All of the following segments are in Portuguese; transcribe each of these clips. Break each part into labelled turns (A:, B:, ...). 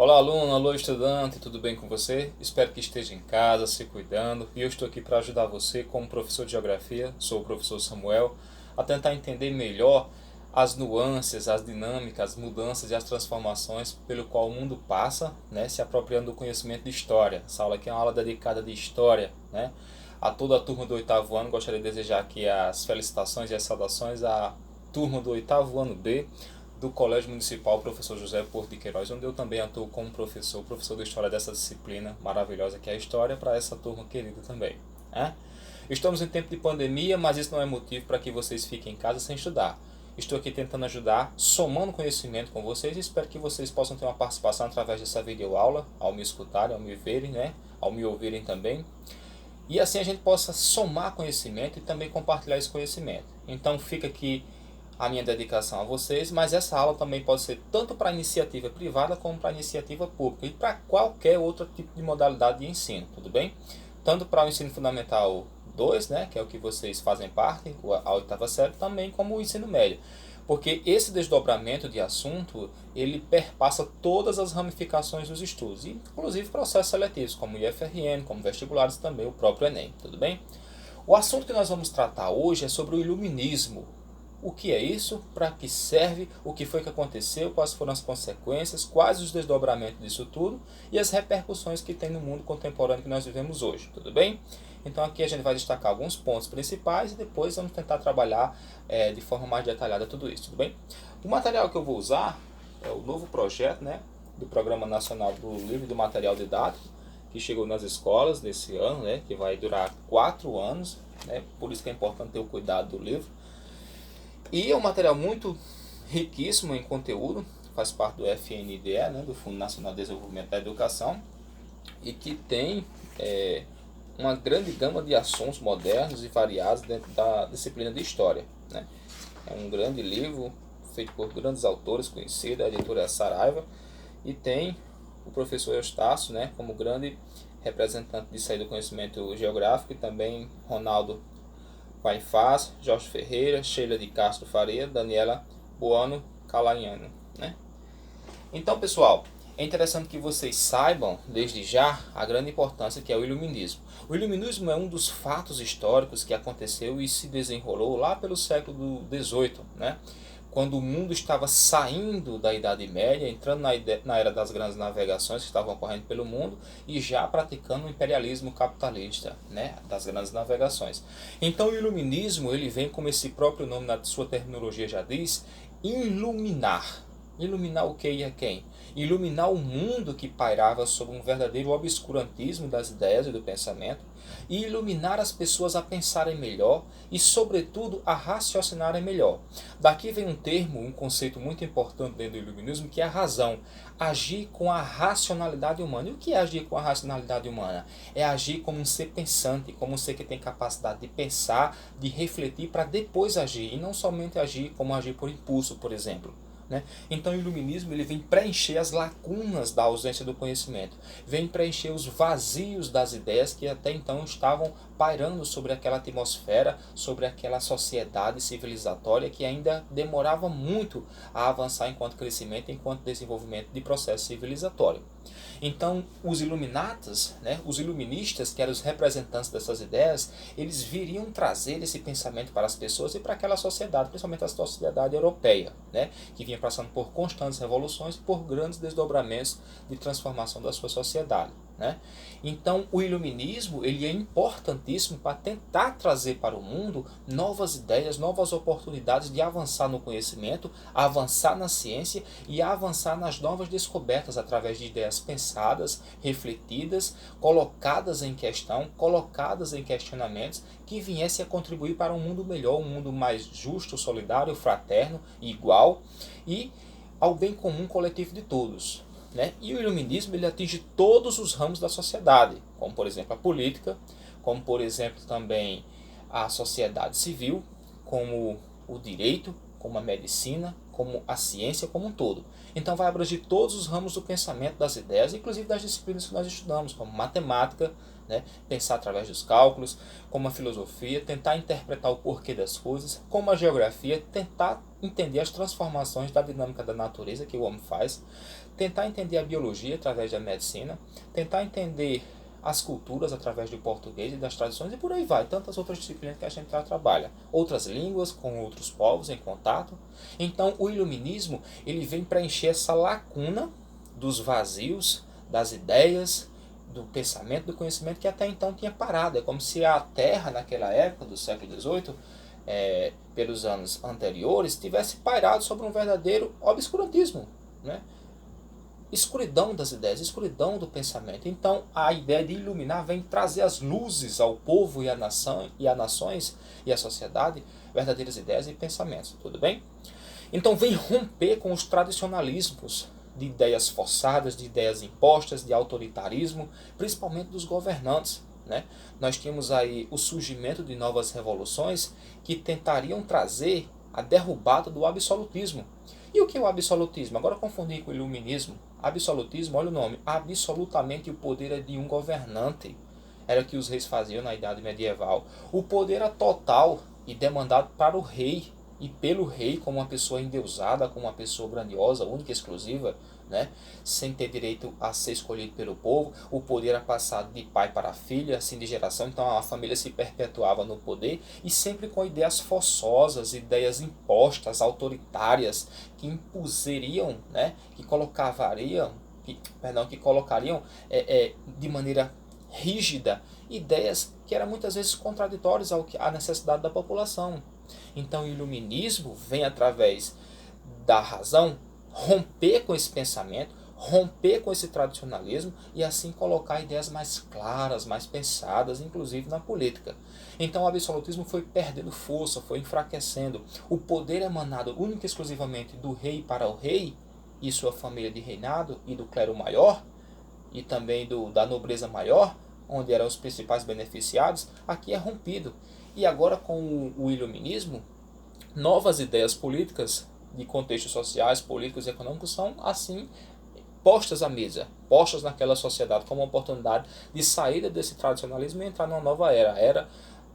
A: Olá aluno, alô estudante, tudo bem com você? Espero que esteja em casa, se cuidando, e eu estou aqui para ajudar você como professor de Geografia, sou o professor Samuel, a tentar entender melhor as nuances, as dinâmicas, as mudanças e as transformações pelo qual o mundo passa, né, se apropriando do conhecimento de História. Essa aula aqui é uma aula dedicada de História, né? A toda a turma do oitavo ano, gostaria de desejar aqui as felicitações e as saudações à turma do oitavo ano B, do Colégio Municipal Professor José Porto de Queiroz, onde eu também atuo como professor de História dessa disciplina maravilhosa que é a História, para essa turma querida também. Né? Estamos em tempo de pandemia, mas isso não é motivo para que vocês fiquem em casa sem estudar. Estou aqui tentando ajudar, somando conhecimento com vocês, e espero que vocês possam ter uma participação através dessa videoaula, ao me escutarem, ao me verem, né? Ao me ouvirem também. E assim a gente possa somar conhecimento e também compartilhar esse conhecimento. Então fica aqui a minha dedicação a vocês, mas essa aula também pode ser tanto para iniciativa privada como para iniciativa pública e para qualquer outro tipo de modalidade de ensino, tudo bem? Tanto para o ensino fundamental 2, né, que é o que vocês fazem parte, a oitava série, também como o ensino médio. Porque esse desdobramento de assunto, ele perpassa todas as ramificações dos estudos, inclusive processos seletivos, como o IFRN, como vestibulares e também o próprio Enem, tudo bem? O assunto que nós vamos tratar hoje é sobre o iluminismo. O que é isso? Para que serve? O que foi que aconteceu? Quais foram as consequências? Quais os desdobramentos disso tudo? E as repercussões que tem no mundo contemporâneo que nós vivemos hoje, tudo bem? Então aqui a gente vai destacar alguns pontos principais e depois vamos tentar trabalhar de forma mais detalhada tudo isso, tudo bem? O material que eu vou usar é o novo projeto, né, do Programa Nacional do Livro e do Material Didático, que chegou nas escolas nesse ano, né, que vai durar 4 anos, né, por isso que é importante ter o cuidado do livro. E é um material muito riquíssimo em conteúdo, faz parte do FNDE, né, do Fundo Nacional de Desenvolvimento da Educação, e que tem uma grande gama de assuntos modernos e variados dentro da disciplina de História. Né? É um grande livro feito por grandes autores conhecidos, a editora Saraiva, e tem o professor Eustácio, né, como grande representante disso aí do conhecimento geográfico, e também Ronaldo Paifaz, Jorge Ferreira, Sheila de Castro Faria, Daniela Buano Calaiano. Né? Então, pessoal, é interessante que vocês saibam, desde já, a grande importância que é o iluminismo. O iluminismo é um dos fatos históricos que aconteceu e se desenrolou lá pelo século XVIII, né? Quando o mundo estava saindo da Idade Média, entrando na era das grandes navegações que estavam ocorrendo pelo mundo e já praticando o imperialismo capitalista, né, das grandes navegações. Então o iluminismo, ele vem, como esse próprio nome na sua terminologia já diz, iluminar. Iluminar o que e a quem? Iluminar o mundo que pairava sob um verdadeiro obscurantismo das ideias e do pensamento, e iluminar as pessoas a pensarem melhor e, sobretudo, a raciocinarem melhor. Daqui vem um termo, um conceito muito importante dentro do iluminismo, que é a razão. Agir com a racionalidade humana. E o que é agir com a racionalidade humana? É agir como um ser pensante, como um ser que tem capacidade de pensar, de refletir para depois agir, e não somente agir como agir por impulso, por exemplo. Né? Então o iluminismo, ele vem preencher as lacunas da ausência do conhecimento, vem preencher os vazios das ideias que até então estavam pairando sobre aquela atmosfera, sobre aquela sociedade civilizatória que ainda demorava muito a avançar enquanto crescimento, enquanto desenvolvimento de processo civilizatório. Então, os iluminatas, né, os iluministas, que eram os representantes dessas ideias, eles viriam trazer esse pensamento para as pessoas e para aquela sociedade, principalmente a sociedade europeia, né, que vinha passando por constantes revoluções, por grandes desdobramentos de transformação da sua sociedade. Né? Então, o iluminismo, ele é importantíssimo para tentar trazer para o mundo novas ideias, novas oportunidades de avançar no conhecimento, avançar na ciência e avançar nas novas descobertas através de ideias pensadas, refletidas, colocadas em questão, colocadas em questionamentos, que viessem a contribuir para um mundo melhor, um mundo mais justo, solidário, fraterno, igual e ao bem comum coletivo de todos. Né? E o iluminismo, ele atinge todos os ramos da sociedade, como por exemplo a política, como por exemplo também a sociedade civil, como o direito, como a medicina, como a ciência como um todo. Então vai abranger todos os ramos do pensamento, das ideias, inclusive das disciplinas que nós estudamos, como matemática, né? Pensar através dos cálculos, como a filosofia, tentar interpretar o porquê das coisas, como a geografia, tentar entender as transformações da dinâmica da natureza que o homem faz, tentar entender a biologia através da medicina, tentar entender as culturas através do português e das tradições e por aí vai, tantas outras disciplinas que a gente já trabalha, outras línguas com outros povos em contato. Então o iluminismo ele vem preencher essa lacuna dos vazios, das ideias, do pensamento, do conhecimento que até então tinha parado. É como se a Terra naquela época do século XVIII, pelos anos anteriores, tivesse pairado sobre um verdadeiro obscurantismo, né? Escuridão das ideias, escuridão do pensamento. Então a ideia de iluminar vem trazer as luzes ao povo e à nação e às nações e à sociedade, verdadeiras ideias e pensamentos, tudo bem? Então vem romper com os tradicionalismos de ideias forçadas, de ideias impostas, de autoritarismo, principalmente dos governantes, né? Nós tínhamos aí o surgimento de novas revoluções que tentariam trazer a derrubada do absolutismo. E o que é o absolutismo? Agora confundir com o iluminismo. Absolutismo, olha o nome, absolutamente o poder é de um governante. Era o que os reis faziam na Idade Medieval. O poder era total e demandado para o rei e pelo rei como uma pessoa endeusada, como uma pessoa grandiosa, única e exclusiva, né? Sem ter direito a ser escolhido pelo povo. O poder era passado de pai para filha, assim de geração, então a família se perpetuava no poder e sempre com ideias forçosas, ideias impostas, autoritárias, que impuseriam, né? que colocariam de maneira rígida ideias que eram muitas vezes contraditórias à necessidade da população. Então o iluminismo vem através da razão romper com esse pensamento, romper com esse tradicionalismo e assim colocar ideias mais claras, mais pensadas, inclusive na política. Então o absolutismo foi perdendo força, foi enfraquecendo. O poder emanado única e exclusivamente do rei para o rei e sua família de reinado e do clero maior e também da nobreza maior, onde eram os principais beneficiados, aqui é rompido. E agora com o iluminismo, novas ideias políticas de contextos sociais, políticos e econômicos são assim postas à mesa, postas naquela sociedade como uma oportunidade de saída desse tradicionalismo e entrar numa nova era, a era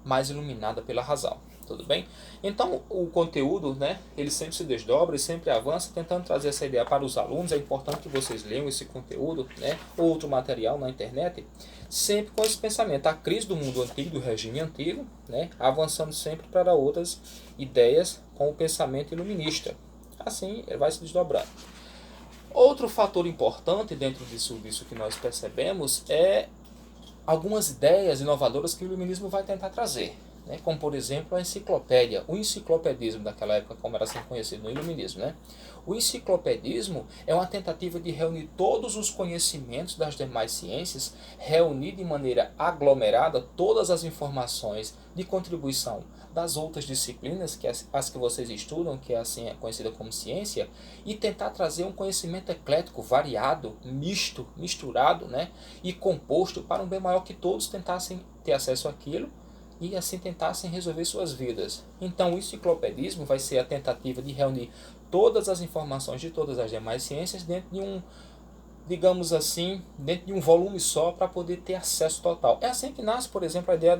A: mais iluminada pela razão. Tudo bem? Então o conteúdo, né, ele sempre se desdobra e sempre avança, tentando trazer essa ideia para os alunos. É importante que vocês leiam esse conteúdo, né, ou outro material na internet, sempre com esse pensamento, a crise do mundo antigo, do regime antigo, né, avançando sempre para outras ideias com o pensamento iluminista. Assim ele vai se desdobrando. Outro fator importante dentro disso que nós percebemos é algumas ideias inovadoras que o iluminismo vai tentar trazer, né? Como por exemplo a enciclopédia, o enciclopedismo daquela época, como era sendo conhecido no iluminismo, né? O enciclopedismo é uma tentativa de reunir todos os conhecimentos das demais ciências, reunir de maneira aglomerada todas as informações de contribuição das outras disciplinas, que as que vocês estudam, que assim é conhecida como ciência, e tentar trazer um conhecimento eclético, variado, misturado, né, e composto para um bem maior, que todos tentassem ter acesso àquilo e assim tentassem resolver suas vidas. Então o enciclopedismo vai ser a tentativa de reunir todas as informações de todas as demais ciências dentro de um, digamos assim, dentro de um volume só, para poder ter acesso total. É assim que nasce, por exemplo, a ideia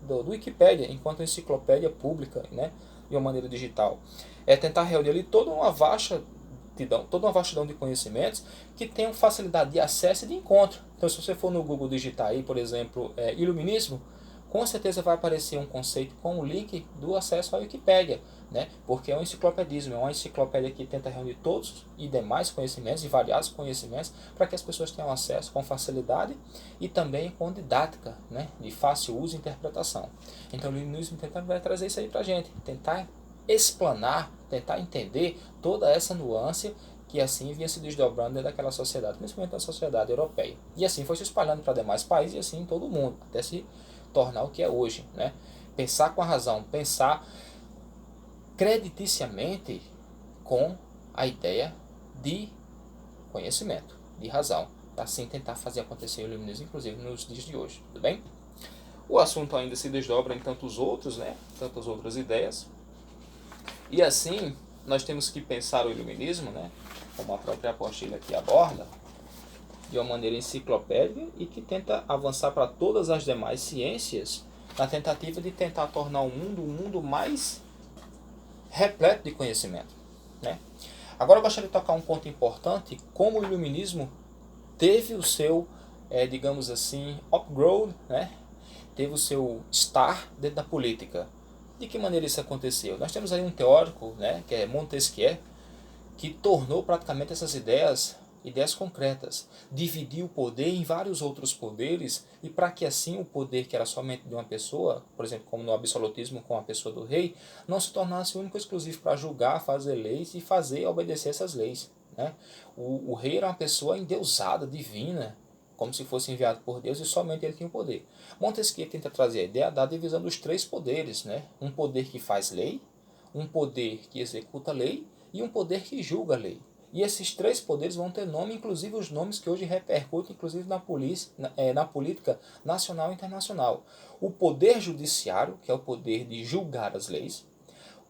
A: do Wikipédia, enquanto enciclopédia pública, né, de uma maneira digital. É tentar reunir ali toda uma vastidão de conhecimentos que tenham facilidade de acesso e de encontro. Então, se você for no Google digitar aí, por exemplo, iluminismo, com certeza vai aparecer um conceito com o link do acesso à Wikipédia, né? Porque é um enciclopedismo, é uma enciclopédia que tenta reunir todos e demais conhecimentos e variados conhecimentos para que as pessoas tenham acesso com facilidade e também com didática, né? De fácil uso e interpretação. Então o iluminismo vai trazer isso aí para a gente, tentar explanar, tentar entender toda essa nuance que assim vinha se desdobrando dentro daquela sociedade, principalmente da sociedade europeia. E assim foi se espalhando para demais países e assim em todo o mundo, até se tornar o que é hoje, né? Pensar com a razão, pensar crediticiamente com a ideia de conhecimento, de razão, para assim tentar fazer acontecer o iluminismo, inclusive nos dias de hoje, tudo bem? O assunto ainda se desdobra em tantos outros, né? Tantas outras ideias, e assim nós temos que pensar o iluminismo, né? Como a própria apostila aqui aborda, de uma maneira enciclopédica e que tenta avançar para todas as demais ciências na tentativa de tentar tornar o mundo um mundo mais repleto de conhecimento, né? Agora eu gostaria de tocar um ponto importante, como o iluminismo teve o seu, digamos assim, upgrowth, né? Teve o seu estar dentro da política. De que maneira isso aconteceu? Nós temos aí um teórico, né, que é Montesquieu, que tornou praticamente essas ideias concretas. Dividiu o poder em vários outros poderes, e para que assim o poder que era somente de uma pessoa, por exemplo, como no absolutismo com a pessoa do rei, não se tornasse único e exclusivo para julgar, fazer leis e fazer obedecer essas leis. Né? O rei era uma pessoa endeusada, divina, como se fosse enviado por Deus, e somente ele tinha o poder. Montesquieu tenta trazer a ideia da divisão dos três poderes, né? Um poder que faz lei, um poder que executa a lei e um poder que julga a lei. E esses três poderes vão ter nome, inclusive os nomes que hoje repercutem, inclusive na política nacional e internacional. O poder judiciário, que é o poder de julgar as leis,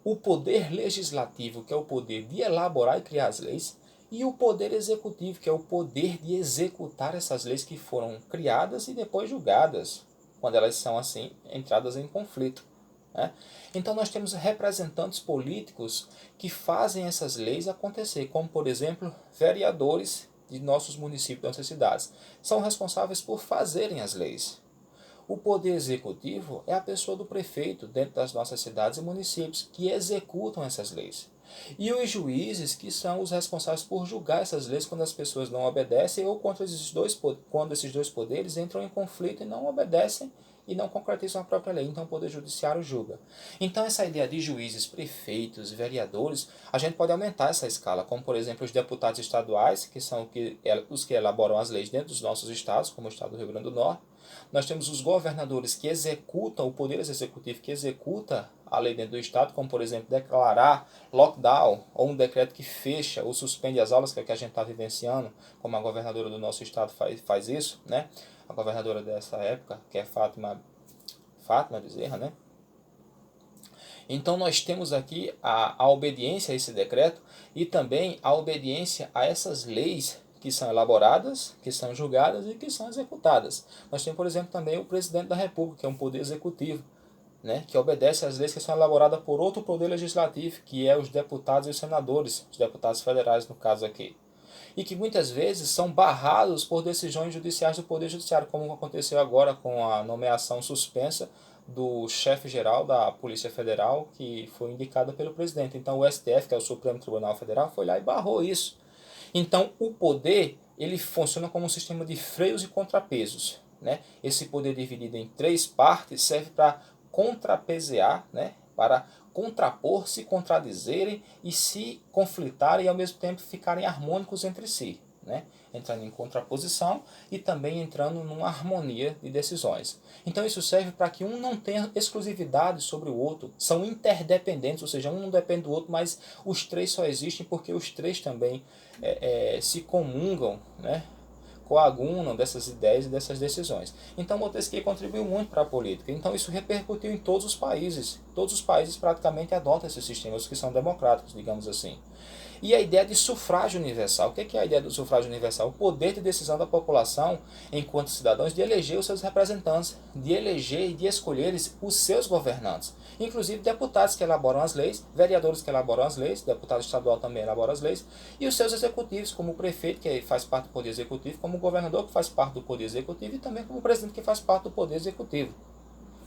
A: o poder legislativo, que é o poder de elaborar e criar as leis, e o poder executivo, que é o poder de executar essas leis que foram criadas e depois julgadas, quando elas são assim entradas em conflito. Né? Então nós temos representantes políticos que fazem essas leis acontecer, como por exemplo vereadores de nossos municípios, de nossas cidades. São responsáveis por fazerem as leis. O poder executivo é a pessoa do prefeito dentro das nossas cidades e municípios que executam essas leis. E os juízes, que são os responsáveis por julgar essas leis quando as pessoas não obedecem ou quando esses dois poderes entram em conflito e não obedecem e não concretizam a própria lei. Então o poder judiciário julga. Então essa ideia de juízes, prefeitos, vereadores, a gente pode aumentar essa escala, como por exemplo os deputados estaduais, que são os que elaboram as leis dentro dos nossos estados, como o estado do Rio Grande do Norte. Nós temos os governadores que executam, o poder executivo que executa a lei dentro do estado, como por exemplo declarar lockdown ou um decreto que fecha ou suspende as aulas, que é o que a gente está vivenciando, como a governadora do nosso estado faz isso, né? A governadora dessa época, que é Fátima Bezerra, né? Então nós temos aqui a obediência a esse decreto e também a obediência a essas leis que são elaboradas, que são julgadas e que são executadas. Nós temos, por exemplo, também o presidente da República, que é um poder executivo, né, que obedece às leis que são elaboradas por outro poder legislativo, que é os deputados e os senadores, os deputados federais no caso aqui. E que muitas vezes são barrados por decisões judiciais do Poder Judiciário, como aconteceu agora com a nomeação suspensa do chefe-geral da Polícia Federal, que foi indicada pelo presidente. Então o STF, que é o Supremo Tribunal Federal, foi lá e barrou isso. Então o poder ele funciona como um sistema de freios e contrapesos. Né? Esse poder dividido em três partes serve para contrapesear, né? Para contrapor, se contradizerem e se conflitarem e ao mesmo tempo ficarem harmônicos entre si, né? Entrando em contraposição e também entrando numa harmonia de decisões. Então isso serve para que um não tenha exclusividade sobre o outro, são interdependentes, ou seja, um não depende do outro, mas os três só existem porque os três também se comungam, né? Coagunam dessas ideias e dessas decisões. Então Montesquieu contribuiu muito para a política. Então isso repercutiu em todos os países. Todos os países praticamente adotam esse sistema, os que são democráticos, digamos assim. E a ideia de sufrágio universal. O que é a ideia do sufrágio universal? O poder de decisão da população, enquanto cidadãos, de eleger os seus representantes, de eleger e de escolher os seus governantes. Inclusive deputados que elaboram as leis, vereadores que elaboram as leis, deputado estadual também elabora as leis, e os seus executivos, como o prefeito, que faz parte do poder executivo, como o governador, que faz parte do poder executivo, e também como o presidente, que faz parte do poder executivo.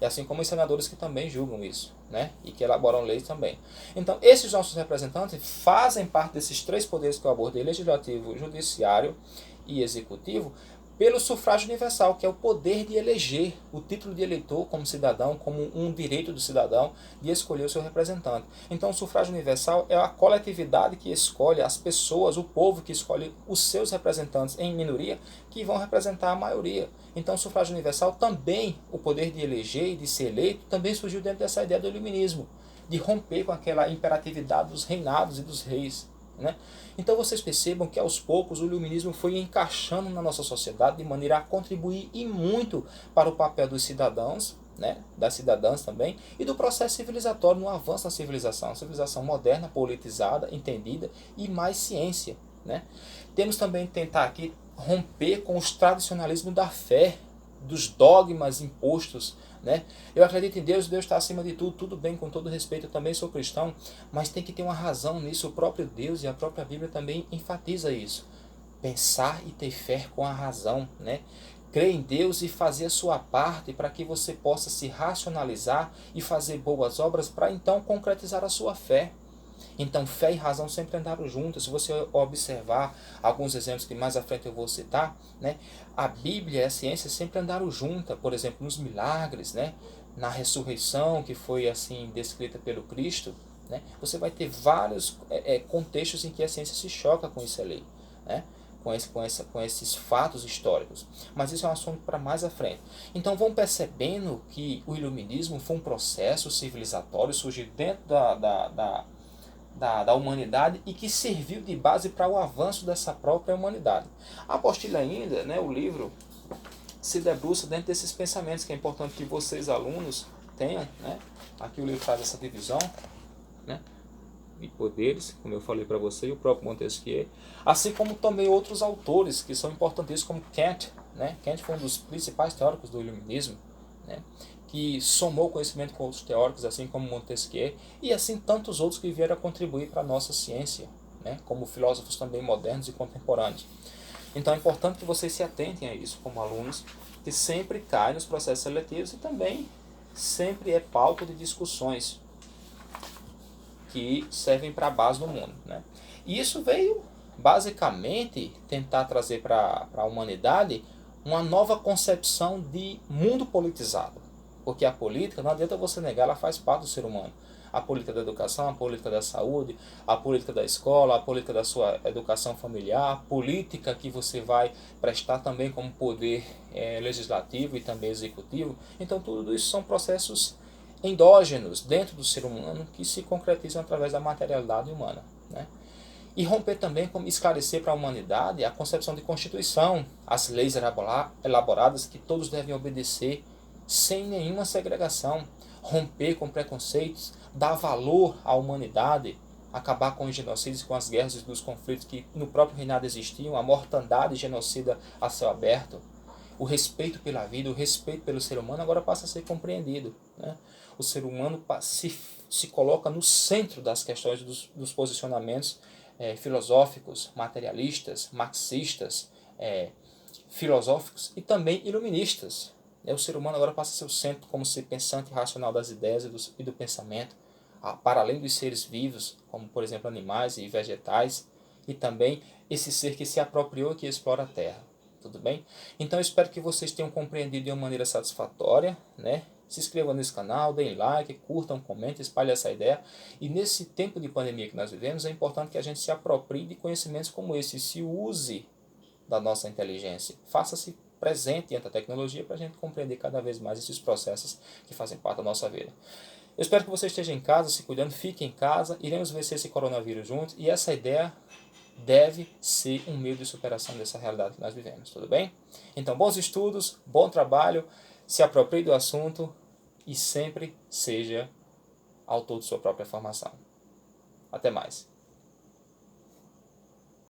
A: E assim como os senadores que também julgam isso, né? E que elaboram leis também. Então, esses nossos representantes fazem parte desses três poderes que eu abordei, legislativo, judiciário e executivo, pelo sufrágio universal, que é o poder de eleger, o título de eleitor como cidadão, como um direito do cidadão de escolher o seu representante. Então o sufrágio universal é a coletividade que escolhe as pessoas, o povo que escolhe os seus representantes em minoria, que vão representar a maioria. Então o sufrágio universal também, o poder de eleger e de ser eleito, também surgiu dentro dessa ideia do iluminismo, de romper com aquela imperatividade dos reinados e dos reis. Né? Então vocês percebam que aos poucos o iluminismo foi encaixando na nossa sociedade de maneira a contribuir e muito para o papel dos cidadãos, né? Das cidadãs também, e do processo civilizatório no avanço da civilização, a civilização moderna, politizada, entendida e mais ciência. Né? Temos também que tentar aqui romper com os tradicionalismos da fé. dos dogmas impostos, né? Eu acredito em Deus, Deus está acima de tudo, tudo bem, com todo respeito, eu também sou cristão, mas tem que ter uma razão nisso, o próprio Deus e a própria Bíblia também enfatiza isso. Pensar e ter fé com a razão, né? Crer em Deus e fazer a sua parte para que você possa se racionalizar e fazer boas obras para então concretizar a sua fé. Então fé e razão sempre andaram juntas. Se você observar alguns exemplos que mais à frente eu vou citar, né, a Bíblia e a ciência sempre andaram juntas. Por exemplo, nos milagres, né, na ressurreição que foi assim descrita pelo Cristo, né, você vai ter vários contextos em que a ciência se choca com isso ali, né, com esses fatos históricos. Mas isso é um assunto para mais à frente. Então vão percebendo que o iluminismo foi um processo civilizatório surgido dentro da humanidade e que serviu de base para o avanço dessa própria humanidade. A apostila ainda, né, o livro, se debruça dentro desses pensamentos que é importante que vocês, alunos, tenham. Né? Aqui o livro faz essa divisão, né, de poderes, como eu falei para você, e o próprio Montesquieu, assim como também outros autores que são importantíssimos, como Kant. Né? Kant foi um dos principais teóricos do iluminismo, né? Que somou conhecimento com outros teóricos, assim como Montesquieu, e assim tantos outros que vieram a contribuir para a nossa ciência, né? Como filósofos também modernos e contemporâneos. Então é importante que vocês se atentem a isso, como alunos, que sempre caem nos processos seletivos e também sempre é pauta de discussões que servem para a base do mundo. Né? E isso veio basicamente tentar trazer para a humanidade uma nova concepção de mundo politizado. Porque a política, não adianta você negar, ela faz parte do ser humano. A política da educação, a política da saúde, a política da escola, a política da sua educação familiar, a política que você vai prestar também como poder legislativo e também executivo. Então tudo isso são processos endógenos dentro do ser humano que se concretizam através da materialidade humana. Né? E romper também, como esclarecer para a humanidade a concepção de constituição, as leis elaboradas que todos devem obedecer sem nenhuma segregação, romper com preconceitos, dar valor à humanidade, acabar com os genocídios, com as guerras e dos conflitos que no próprio reinado existiam, a mortandade genocida a céu aberto, o respeito pela vida, o respeito pelo ser humano agora passa a ser compreendido. Né? O ser humano se coloca no centro das questões dos posicionamentos filosóficos, materialistas, marxistas, filosóficos e também iluministas. O ser humano agora passa a ser o centro como ser pensante e racional das ideias e do pensamento, para além dos seres vivos, como por exemplo animais e vegetais, e também esse ser que se apropriou e que explora a Terra. Tudo bem? Então eu espero que vocês tenham compreendido de uma maneira satisfatória, né? Se inscrevam nesse canal, deem like, curtam, comentem, espalhem essa ideia. E nesse tempo de pandemia que nós vivemos, é importante que a gente se aproprie de conhecimentos como esse e se use da nossa inteligência. Faça-se presente diante da tecnologia para a gente compreender cada vez mais esses processos que fazem parte da nossa vida. Eu espero que você esteja em casa, se cuidando, fique em casa, iremos vencer esse coronavírus juntos e essa ideia deve ser um meio de superação dessa realidade que nós vivemos, tudo bem? Então, bons estudos, bom trabalho, se aproprie do assunto e sempre seja autor de sua própria formação. Até mais.